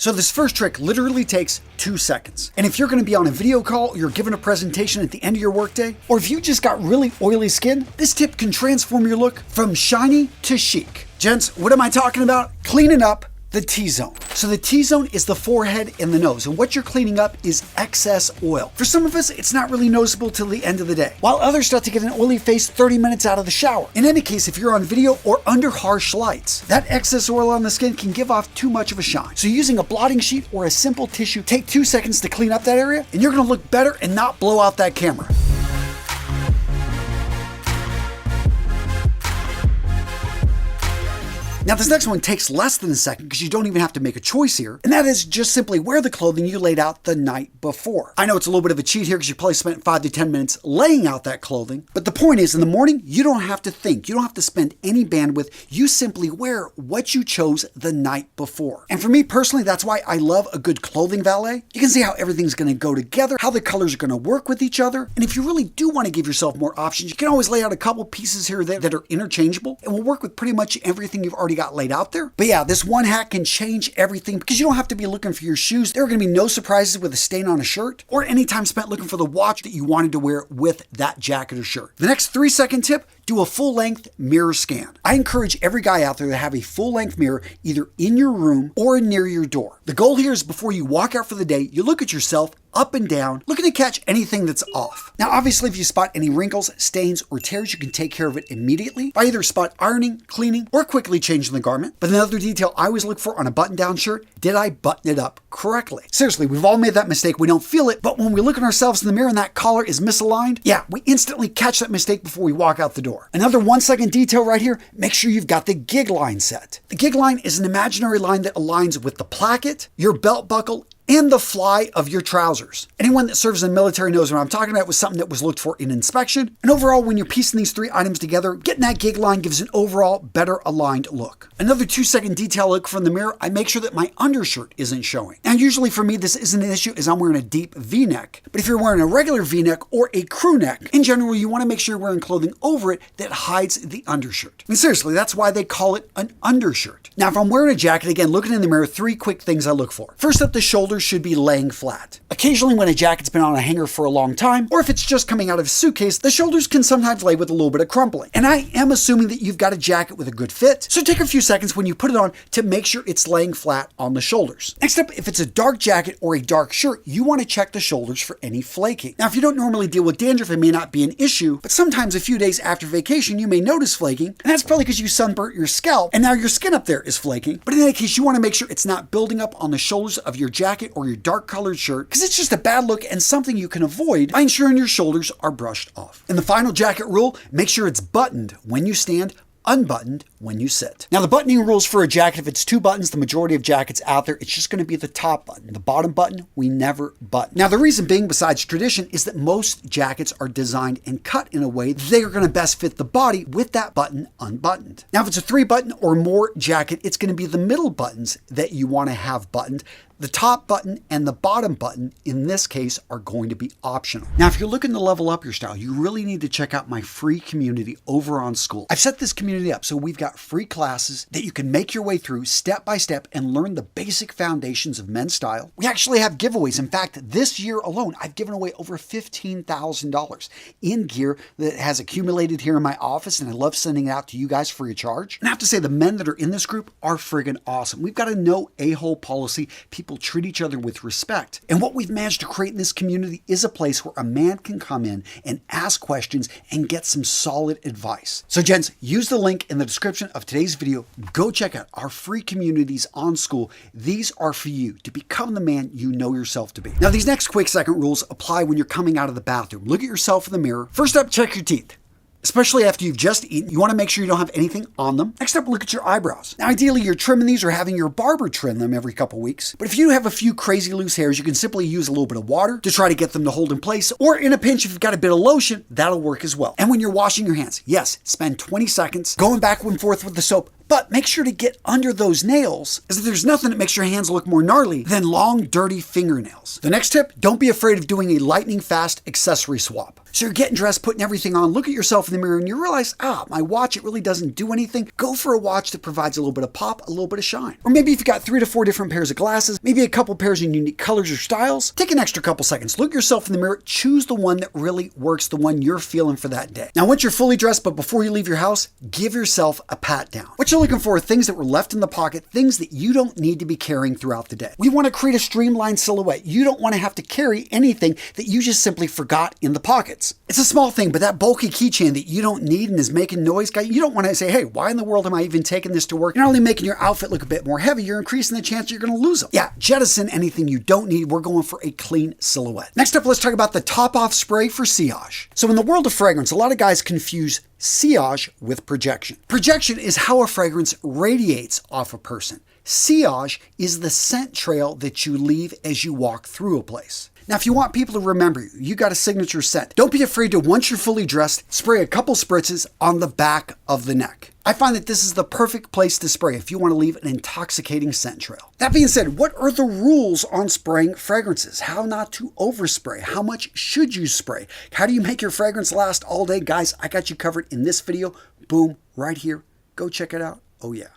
So this first trick literally takes 2 seconds. And if you're going to be on a video call or you're giving a presentation at the end of your workday, or if you just got really oily skin, this tip can transform your look from shiny to chic. Gents, what am I talking about? Cleaning up the T-zone. So the T-zone is the forehead and the nose, and what you're cleaning up is excess oil. For some of us, it's not really noticeable till the end of the day, while others start to get an oily face 30 minutes out of the shower. In any case, if you're on video or under harsh lights, that excess oil on the skin can give off too much of a shine. So using a blotting sheet or a simple tissue, take 2 seconds to clean up that area, and you're gonna look better and not blow out that camera. Now this next one takes less than a second because you don't even have to make a choice here, and that is just simply wear the clothing you laid out the night before. I know it's a little bit of a cheat here because you probably spent 5 to 10 minutes laying out that clothing, but the point is in the morning, you don't have to think, you don't have to spend any bandwidth, you simply wear what you chose the night before. And for me personally, that's why I love a good clothing valet. You can see how everything's gonna go together, how the colors are gonna work with each other, and if you really do wanna give yourself more options, you can always lay out a couple pieces here or there that are interchangeable and will work with pretty much everything you've already got laid out there. But yeah, this one hack can change everything because you don't have to be looking for your shoes. There are going to be no surprises with a stain on a shirt or any time spent looking for the watch that you wanted to wear with that jacket or shirt. The next 3-second tip, do a full-length mirror scan. I encourage every guy out there to have a full-length mirror either in your room or near your door. The goal here is before you walk out for the day, you look at yourself up and down, looking to catch anything that's off. Now, obviously, if you spot any wrinkles, stains, or tears, you can take care of it immediately by either spot ironing, cleaning, or quickly changing the garment. But another detail I always look for on a button-down shirt, did I button it up correctly? Seriously, we've all made that mistake. We don't feel it, but when we look at ourselves in the mirror and that collar is misaligned, yeah, we instantly catch that mistake before we walk out the door. Another 1-second detail right here, make sure you've got the gig line set. The gig line is an imaginary line that aligns with the placket, your belt buckle, and the fly of your trousers. Anyone that serves in the military knows what I'm talking about. It was something that was looked for in inspection. And overall, when you're piecing these 3 items together, getting that gig line gives an overall better aligned look. Another 2-second detail look from the mirror, I make sure that my undershirt isn't showing. Now, usually for me, this isn't an issue as I'm wearing a deep V-neck. But if you're wearing a regular V-neck or a crew neck, in general, you want to make sure you're wearing clothing over it that hides the undershirt. I mean, seriously, that's why they call it an undershirt. Now, if I'm wearing a jacket, again, looking in the mirror, 3 quick things I look for. First up, the shoulders should be laying flat. Occasionally when a jacket's been on a hanger for a long time, or if it's just coming out of a suitcase, the shoulders can sometimes lay with a little bit of crumpling. And I am assuming that you've got a jacket with a good fit, so take a few seconds when you put it on to make sure it's laying flat on the shoulders. Next up, if it's a dark jacket or a dark shirt, you want to check the shoulders for any flaking. Now, if you don't normally deal with dandruff, it may not be an issue, but sometimes a few days after vacation, you may notice flaking, and that's probably because you sunburnt your scalp, and now your skin up there is flaking. But in any case, you want to make sure it's not building up on the shoulders of your jacket or your dark colored shirt, because it's just a bad look and something you can avoid by ensuring your shoulders are brushed off. And the final jacket rule, make sure it's buttoned when you stand, unbuttoned when you sit. Now the buttoning rules for a jacket, if it's 2 buttons, the majority of jackets out there, it's just going to be the top button. The bottom button, we never button. Now the reason being, besides tradition, is that most jackets are designed and cut in a way they are going to best fit the body with that button unbuttoned. Now if it's a 3-button or more jacket, it's going to be the middle buttons that you want to have buttoned. The top button and the bottom button, in this case, are going to be optional. Now, if you're looking to level up your style, you really need to check out my free community over on School. I've set this community up so we've got free classes that you can make your way through step by step and learn the basic foundations of men's style. We actually have giveaways. In fact, this year alone, I've given away over $15,000 in gear that has accumulated here in my office, and I love sending it out to you guys free of charge. And I have to say, the men that are in this group are friggin' awesome. We've got a no a-hole policy. People treat each other with respect. And what we've managed to create in this community is a place where a man can come in and ask questions and get some solid advice. So gents, use the link in the description of today's video. Go check out our free communities on School. These are for you to become the man you know yourself to be. Now these next quick second rules apply when you're coming out of the bathroom. Look at yourself in the mirror. First up, check your teeth. Especially after you've just eaten, you want to make sure you don't have anything on them. Next up, look at your eyebrows. Now, ideally, you're trimming these or having your barber trim them every couple weeks. But if you have a few crazy loose hairs, you can simply use a little bit of water to try to get them to hold in place. Or in a pinch, if you've got a bit of lotion, that'll work as well. And when you're washing your hands, yes, spend 20 seconds going back and forth with the soap. But make sure to get under those nails, as there's nothing that makes your hands look more gnarly than long, dirty fingernails. The next tip, don't be afraid of doing a lightning fast accessory swap. So you're getting dressed, putting everything on, look at yourself in the mirror, and you realize, my watch, it really doesn't do anything. Go for a watch that provides a little bit of pop, a little bit of shine. Or maybe if you've got 3 to 4 different pairs of glasses, maybe a couple pairs in unique colors or styles, take an extra couple seconds, look at yourself in the mirror, choose the one that really works, the one you're feeling for that day. Now, once you're fully dressed, but before you leave your house, give yourself a pat down. What you're looking for are things that were left in the pocket, things that you don't need to be carrying throughout the day. We want to create a streamlined silhouette. You don't want to have to carry anything that you just simply forgot in the pockets. It's a small thing, but that bulky keychain that you don't need and is making noise, guy, you don't want to say, hey, why in the world am I even taking this to work? You're not only making your outfit look a bit more heavy, you're increasing the chance you're going to lose them. Yeah, jettison anything you don't need. We're going for a clean silhouette. Next up, let's talk about the top-off spray for sillage. So in the world of fragrance, a lot of guys confuse sillage with projection. Projection is how a fragrance radiates off a person. Sillage is the scent trail that you leave as you walk through a place. Now, if you want people to remember you, you got a signature scent. Don't be afraid to, once you're fully dressed, spray a couple spritzes on the back of the neck. I find that this is the perfect place to spray if you want to leave an intoxicating scent trail. That being said, what are the rules on spraying fragrances? How not to overspray? How much should you spray? How do you make your fragrance last all day? Guys, I got you covered in this video. Boom, right here. Go check it out. Oh yeah.